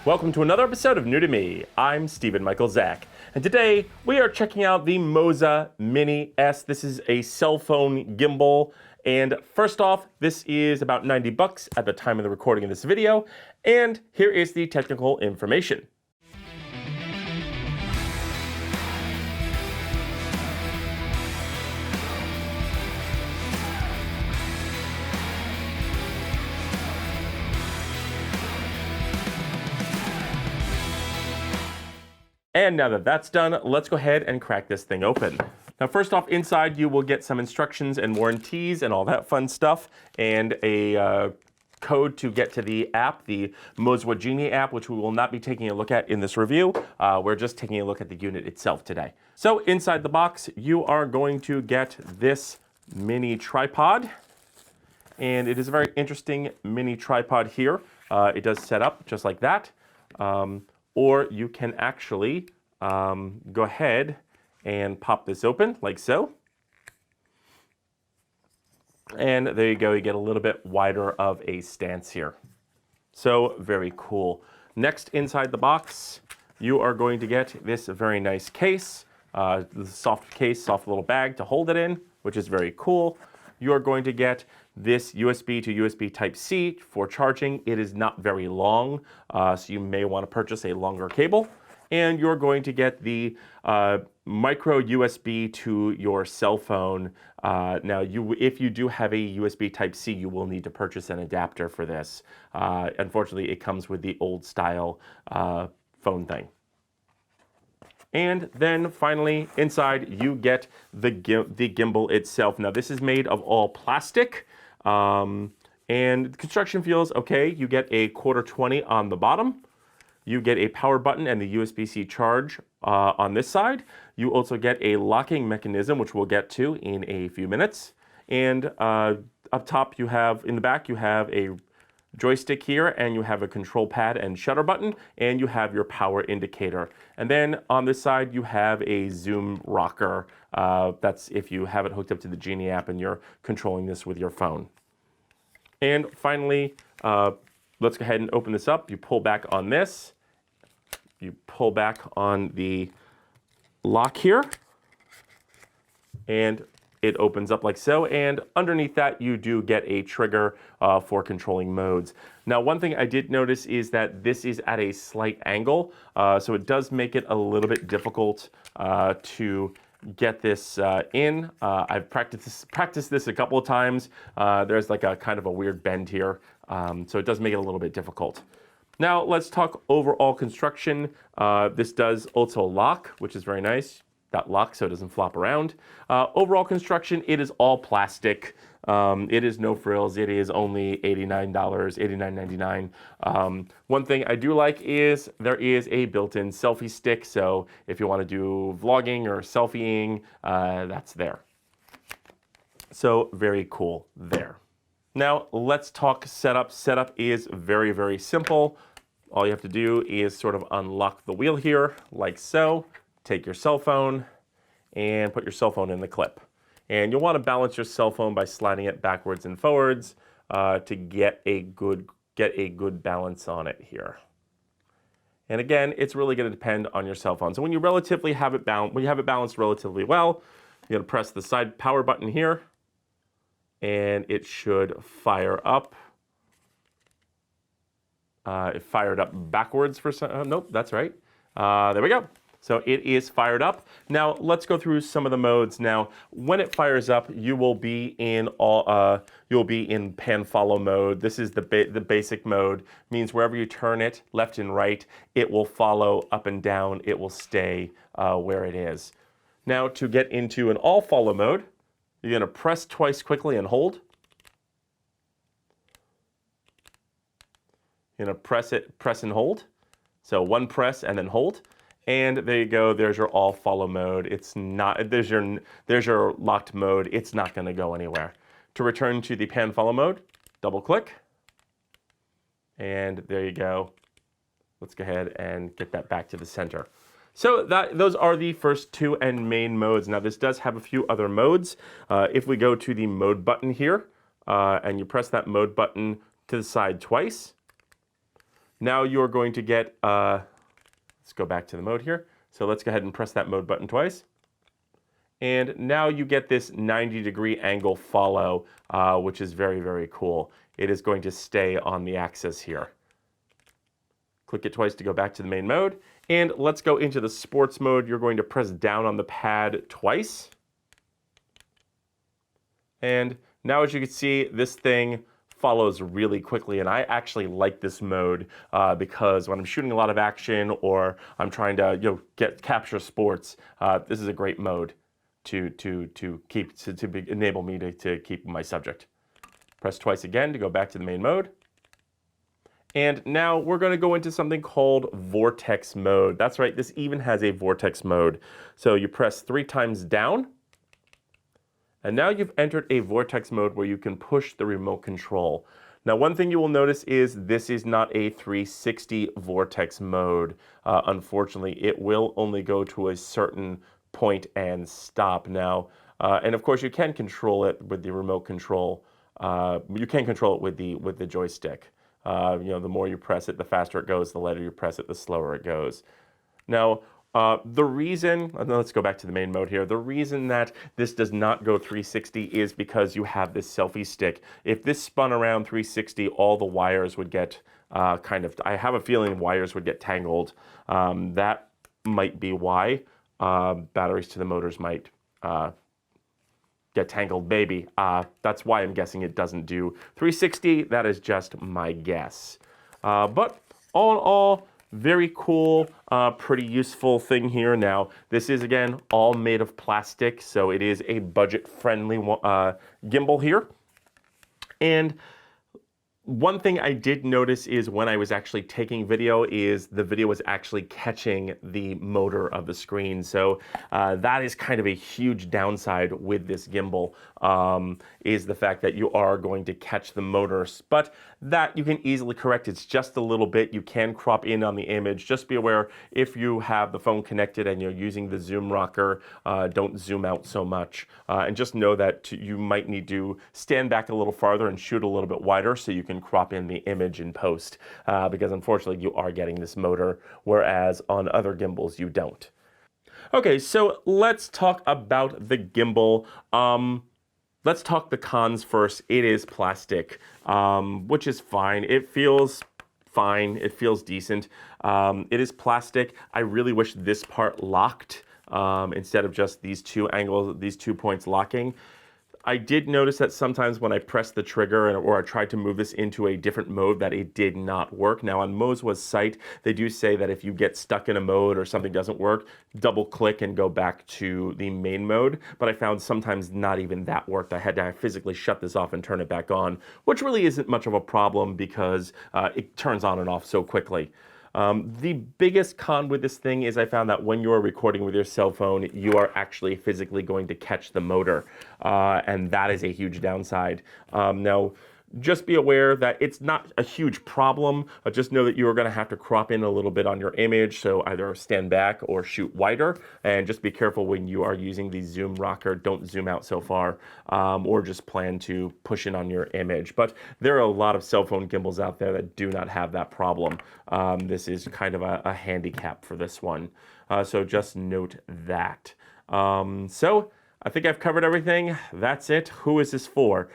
Welcome to another episode of New to Me. I'm Stephen Michael Zach, and today we are checking out the Moza Mini S. This is a cell phone gimbal, and first off, this is about $90 at the time of the recording of this video, and here is the technical information. And now that that's done, let's go ahead and crack this thing open. Now, first off, inside you will get some instructions and warranties and all that fun stuff, and a code to get to the app, the Moza Genie app, which we will not be taking a look at in this review. We're just taking a look at the unit itself today. So inside the box, you are going to get this mini tripod, and it is a very interesting mini tripod here. It does set up just like that. Or you can actually go ahead and pop this open like so. And there you go, you get a little bit wider of a stance here. So very cool. Next, inside the box, you are going to get this very nice case, the soft case, soft little bag to hold it in, which is very cool. You are going to get this USB to USB Type-C for charging. It is not very long, so you may want to purchase a longer cable. And you're going to get the micro USB to your cell phone. Now, if you do have a USB Type-C, you will need to purchase an adapter for this. Unfortunately, it comes with the old style phone thing. And then finally, inside you get the gimbal itself. Now, this is made of all plastic, and the construction feels okay. You get a 1/4-20 on the bottom. You get a power button and the USB-C charge on this side. You also get a locking mechanism, which we'll get to in a few minutes. And up top, in the back, you have a joystick here, and you have a control pad and shutter button, and you have your power indicator. And then on this side, you have a zoom rocker. That's if you have it hooked up to the Genie app and you're controlling this with your phone. And finally, let's go ahead and open this up. You pull back on this. You pull back on the lock here, and it opens up like so, and underneath that you do get a trigger for controlling modes. Now, one thing I did notice is that this is at a slight angle, so it does make it a little bit difficult to get this in. I've practiced this a couple of times. There's like a kind of a weird bend here, so it does make it a little bit difficult. Now, let's talk overall construction. This does also lock, which is very nice. That lock so it doesn't flop around. Overall construction, it is all plastic. It is no frills. It is only $89, $89.99. One thing I do like is there is a built-in selfie stick. So if you want to do vlogging or selfieing, that's there. So very cool there. Now let's talk setup. Setup is very, very simple. All you have to do is sort of unlock the wheel here like so. Take your cell phone and put your cell phone in the clip. And you'll want to balance your cell phone by sliding it backwards and forwards to get a good balance on it here. And again, it's really going to depend on your cell phone. So when you have it balanced relatively well, you're going to press the side power button here, and it should fire up. It fired up backwards for some. Nope, that's right. There we go. So it is fired up. Now let's go through some of the modes. Now, when it fires up, you will be in pan follow mode. This is the basic mode. Means wherever you turn it, left and right, it will follow up and down. It will stay where it is. Now to get into an all follow mode, you're going to press twice quickly and hold. You're going to press and hold. So one press and then hold. And there you go, there's your all follow mode. It's not, there's your locked mode. It's not gonna go anywhere. To return to the pan follow mode, double click. And there you go. Let's go ahead and get that back to the center. So those are the first two and main modes. Now this does have a few other modes. If we go to the mode button here, and you press that mode button to the side twice, Now you're going to get, let's go back to the mode here. So let's go ahead and press that mode button twice. And now you get this 90-degree angle follow, which is very, very cool. It is going to stay on the axis here. Click it twice to go back to the main mode. And let's go into the sports mode. You're going to press down on the pad twice. And now as you can see, this thing follows really quickly, and I actually like this mode because when I'm shooting a lot of action or I'm trying to capture sports, this is a great mode to enable me to keep my subject. Press twice again to go back to the main mode. And now we're going to go into something called vortex mode. That's right, this even has a vortex mode. So you press 3 times down, and now you've entered a vortex mode where you can push the remote control. Now, one thing you will notice is this is not a 360 vortex mode. Unfortunately, it will only go to a certain point and stop now. And of course, you can control it with the remote control. You can control it with the joystick. The more you press it, the faster it goes. The later you press it, the slower it goes. Now, the reason, let's go back to the main mode here. The reason that this does not go 360 is because you have this selfie stick. If this spun around 360, all the wires would get I have a feeling wires would get tangled. That might be why batteries to the motors might get tangled, maybe. That's why I'm guessing it doesn't do 360. That is just my guess. But all in all, very cool, pretty useful thing here. Now, this is, again, all made of plastic, so it is a budget-friendly gimbal here. And one thing I did notice is when I was actually taking video is the video was actually catching the motor of the screen. So that is kind of a huge downside with this gimbal, is the fact that you are going to catch the motors. But that you can easily correct. It's just a little bit. You can crop in on the image. Just be aware if you have the phone connected and you're using the zoom rocker, don't zoom out so much. And just know that you might need to stand back a little farther and shoot a little bit wider so you can crop in the image in post, because unfortunately you are getting this motor, whereas on other gimbals you don't. Okay, so let's talk about the gimbal. Let's talk the cons first. It is plastic, which is fine. It feels fine. It feels decent. It is plastic. I really wish this part locked instead of just these two angles, these 2 points locking. I did notice that sometimes when I pressed the trigger or I tried to move this into a different mode that it did not work. Now on Moza's site, they do say that if you get stuck in a mode or something doesn't work, double click and go back to the main mode. But I found sometimes not even that worked. I had to physically shut this off and turn it back on, which really isn't much of a problem because it turns on and off so quickly. The biggest con with this thing is I found that when you're recording with your cell phone, you are actually physically going to catch the motor, and that is a huge downside. Now, just be aware that it's not a huge problem. Just know that you are going to have to crop in a little bit on your image, so either stand back or shoot wider, and just be careful when you are using the zoom rocker. Don't zoom out so far, or just plan to push in on your image. But there are a lot of cell phone gimbals out there that do not have that problem. This is kind of a handicap for this one, so just note that. So I think I've covered everything. That's it. Who is this for?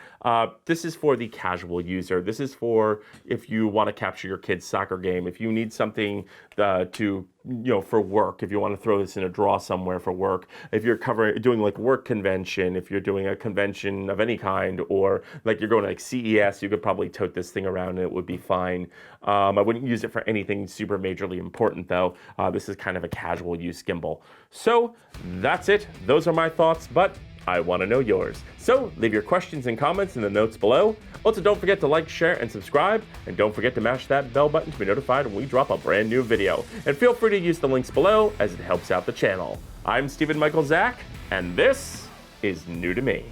This is for the casual user. This is for if you want to capture your kid's soccer game, if you need something for work, if you want to throw this in a draw somewhere for work, if you're doing like work convention, if you're doing a convention of any kind, or like you're going to like CES, you could probably tote this thing around and it would be fine. I wouldn't use it for anything super majorly important though. This is kind of a casual use gimbal. So that's it. Those are my thoughts, but I want to know yours. So leave your questions and comments in the notes below. Also, don't forget to like, share, and subscribe. And don't forget to mash that bell button to be notified when we drop a brand new video. And feel free to use the links below as it helps out the channel. I'm Stephen Michael Zach, and this is New to Me.